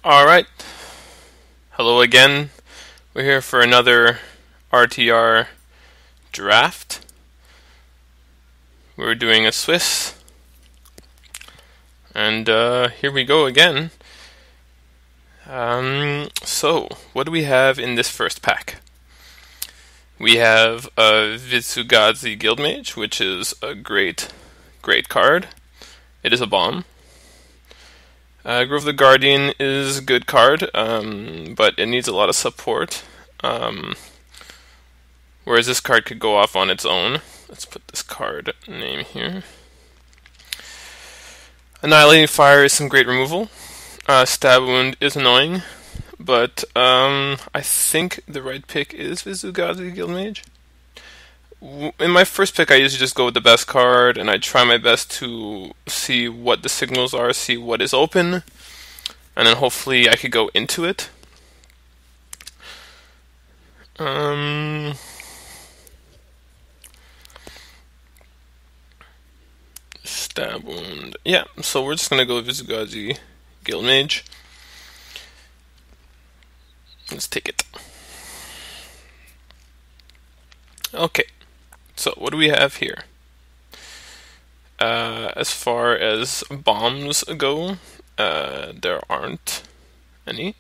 Alright, hello again. We're here for another RtR draft. We're doing a Swiss. And here we go again. So, what do we have in this first pack? We have a Vitsugazi Guildmage, which is a great card. It is a bomb. Grove the Guardian is a good card, but it needs a lot of support. Whereas this card could go off on its own. Let's put this card name here. Annihilating Fire is some great removal. Stab Wound is annoying, but I think the right pick is Vitsugazi Guildmage. In my first pick, I usually just go with the best card, and I try my best to see what the signals are, see what is open, and then hopefully I could go into it. Stab Wound. Yeah, so we're just gonna go with Vitsugazi Guildmage. Let's take it. Okay. So, what do we have here? As far as bombs go, there aren't any.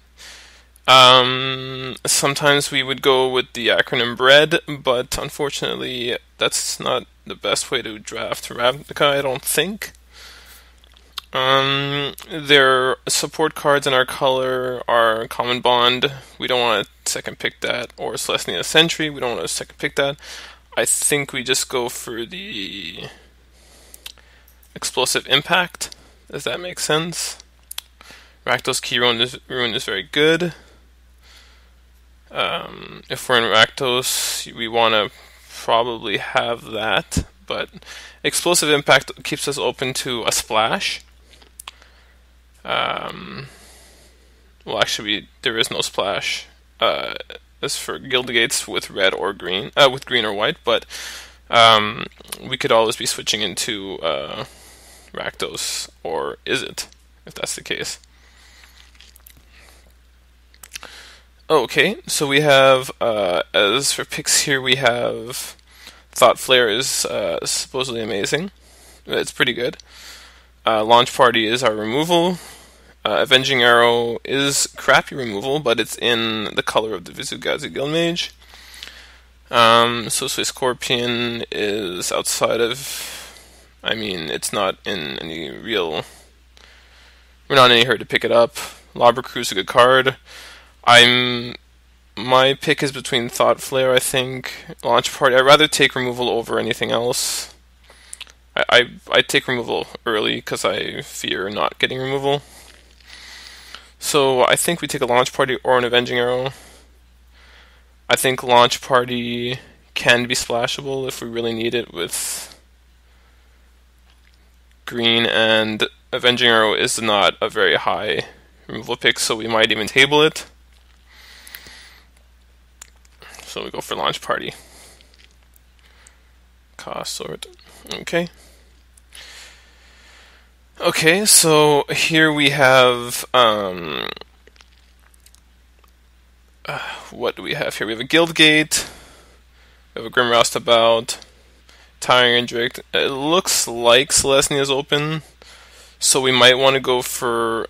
Sometimes we would go with the acronym BREAD, but unfortunately, that's not the best way to draft Ravnica, I don't think. Their support cards in our color are Common Bond. We don't want to second pick that, or Celestia Sentry. We don't want to second pick that. I think we just go for the Explosive Impact. Does that make sense? Rakdos Key Ruin is very good. If we're in Rakdos, we want to probably have that, but Explosive Impact keeps us open to a splash. Well, actually, there is no splash. As for Guild Gates with red or green, with green or white, but we could always be switching into Rakdos, or is it, if that's the case. Okay, so we have, as for picks here, we have Thought Flare is supposedly amazing. It's pretty good. Launch Party is our removal. Avenging Arrow is crappy removal, but it's in the color of the Vitsugazi Guildmage. Swiss Scorpion is outside of... I mean, it's not in any real... We're not in any hurry to pick it up. Lobber Crew is a good card. My pick is between Thought Flare, I think. Launch Party. I'd rather take removal over anything else. I take removal early because I fear not getting removal. So I think we take a Launch Party or an Avenging Arrow. I think Launch Party can be splashable if we really need it with green, and Avenging Arrow is not a very high removal pick, so we might even table it. So we go for Launch Party. Cost sort. Okay. Okay, so here we have, what do we have here? We have a Guild Gate, we have a Grim Roustabout, Towering Indric. It looks like Celestia is open, so we might want to go for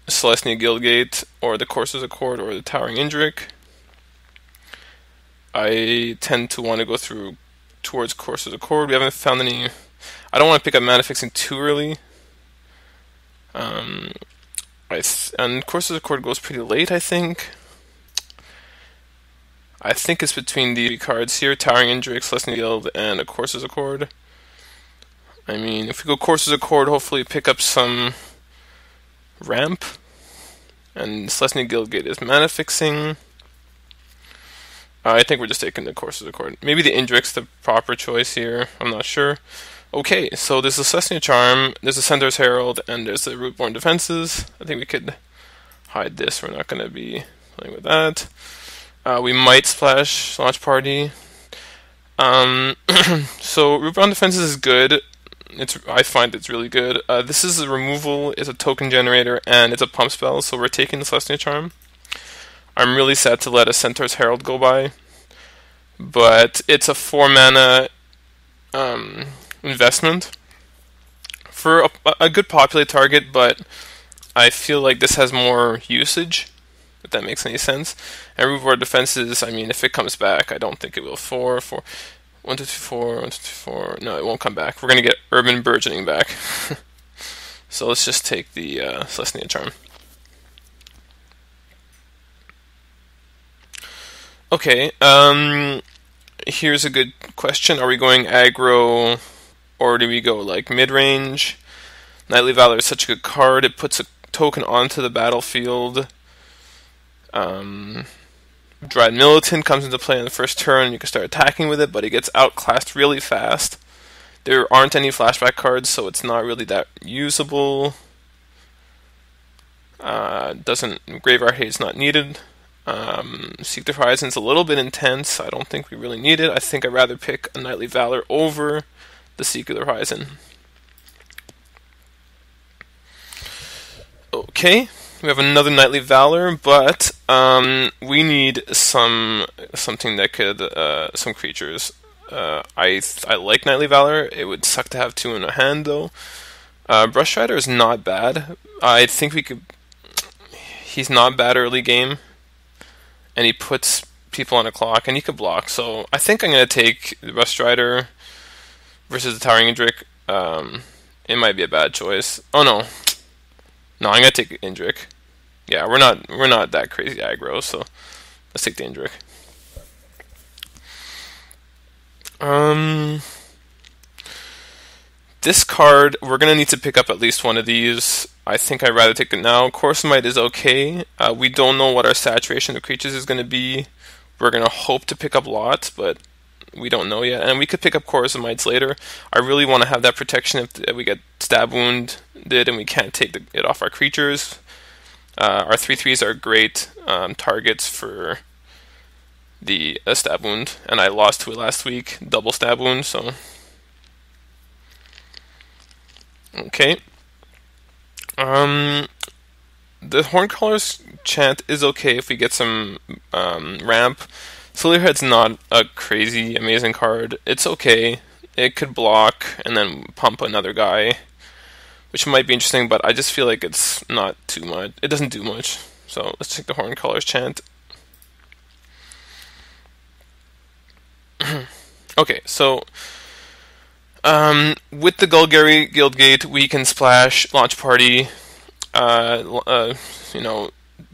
Celestia Guild Gate, or the Courser's Accord, or the Towering Indric. I tend to want to go towards Courser's Accord. We haven't found any... I don't want to pick up Mana Fixing too early. And Courser's Accord goes pretty late, I think. I think it's between the cards here, Towering Indric, Celestia Guild, and a Courser's Accord. I mean, if we go Courser's Accord, hopefully pick up some ramp. And Celestia Guild Gate is Mana Fixing. I think we're just taking the Courser's Accord. Maybe the Indric's the proper choice here, I'm not sure. Okay, so there's a Celestia Charm, there's a Centaur's Herald, and there's the Rootborn Defenses. I think we could hide this, we're not going to be playing with that. We might splash Launch Party. So Rootborn Defenses is good. I find it's really good. This is a removal, it's a token generator, and it's a pump spell, so we're taking the Celestia Charm. I'm really sad to let a Centaur's Herald go by, but it's a 4 mana investment for a good populate target, but I feel like this has more usage, if that makes any sense. And reward defenses, I mean, if it comes back, I don't think it will. 4, 4, 1, 2, 3, 4, 1, 2, 3, 4. No, it won't come back. We're going to get Urban Burgeoning back. So let's just take the Celestia Charm. Okay, here's a good question. Are we going aggro, or do we go like mid-range? Knightly Valor is such a good card. It puts a token onto the battlefield. Dread Militant comes into play on the first turn. You can start attacking with it, but it gets outclassed really fast. There aren't any flashback cards, so it's not really that usable. Graveyard Hate's not needed. Seek the Horizon's a little bit intense. I don't think we really need it. I think I'd rather pick a Knightly Valor over the Seek of the Horizon. Okay, we have another Knightly Valor, but we need something that could some creatures. I like Knightly Valor. It would suck to have 2 in a hand though. Brush Rider is not bad. I think we could. He's not bad early game, and he puts people on a clock, and he could block. So I think I'm gonna take the Brush Rider versus the Towering Indrik. It might be a bad choice. Oh no. No, I'm gonna take Indrik. Yeah, we're not that crazy aggro, so let's take the Indrik. This card, we're gonna need to pick up at least one of these. I think I'd rather take it now. Corsemite is okay. We don't know what our saturation of creatures is gonna be. We're gonna hope to pick up lots, but we don't know yet. And we could pick up Corsemites later. I really want to have that protection if we get Stab Wounded and we can't take it off our creatures. Our 3/3s are great targets for the Stab Wound, and I lost to it last week, double Stab Wound, so... Okay. The Horncaller's Chant is okay if we get some ramp. Silverhead's not a crazy, amazing card. It's okay. It could block and then pump another guy, which might be interesting, but I just feel like it's not too much. It doesn't do much. So let's take the Horncaller's Chant. Okay, so with the Golgari Guildgate, we can splash Launch Party. You know,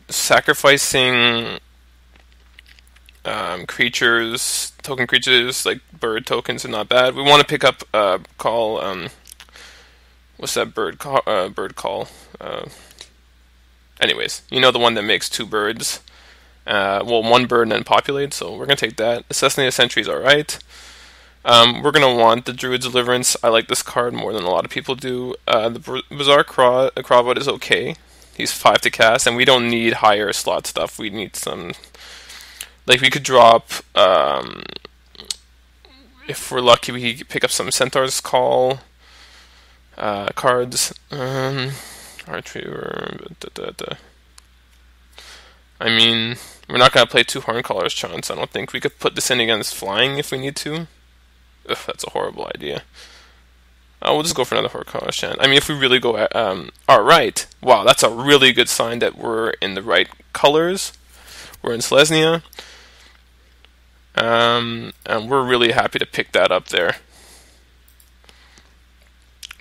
sacrificing creatures, token creatures like bird tokens are not bad. We want to pick up what's that bird call? Anyways, you know, the one that makes 2 birds. Well, 1 bird and then populate. So we're gonna take that. Assassinated Sentry is all right. We're gonna want the Druid's Deliverance. I like this card more than a lot of people do. The Bizarre Kravot is okay. He's 5 to cast, and we don't need higher slot stuff. We need some. Like, we could drop, if we're lucky, we could pick up some Centaur's Call cards. Archer. I mean, we're not going to play 2 Horncaller's Chants, I don't think. We could put this in against Flying if we need to. Ugh, that's a horrible idea. We'll just go for another Horncaller's Chant. I mean, if we really go at... Alright. Wow, that's a really good sign that we're in the right colors. We're in Selesnya. And we're really happy to pick that up there.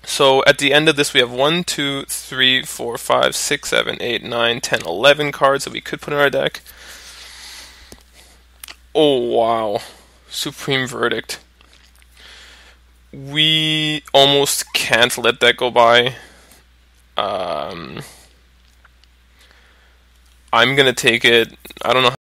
So at the end of this, we have 1, 2, 3, 4, 5, 6, 7, 8, 9, 10, 11 cards that we could put in our deck. Oh, wow. Supreme Verdict. We almost can't let that go by. I'm going to take it. I don't know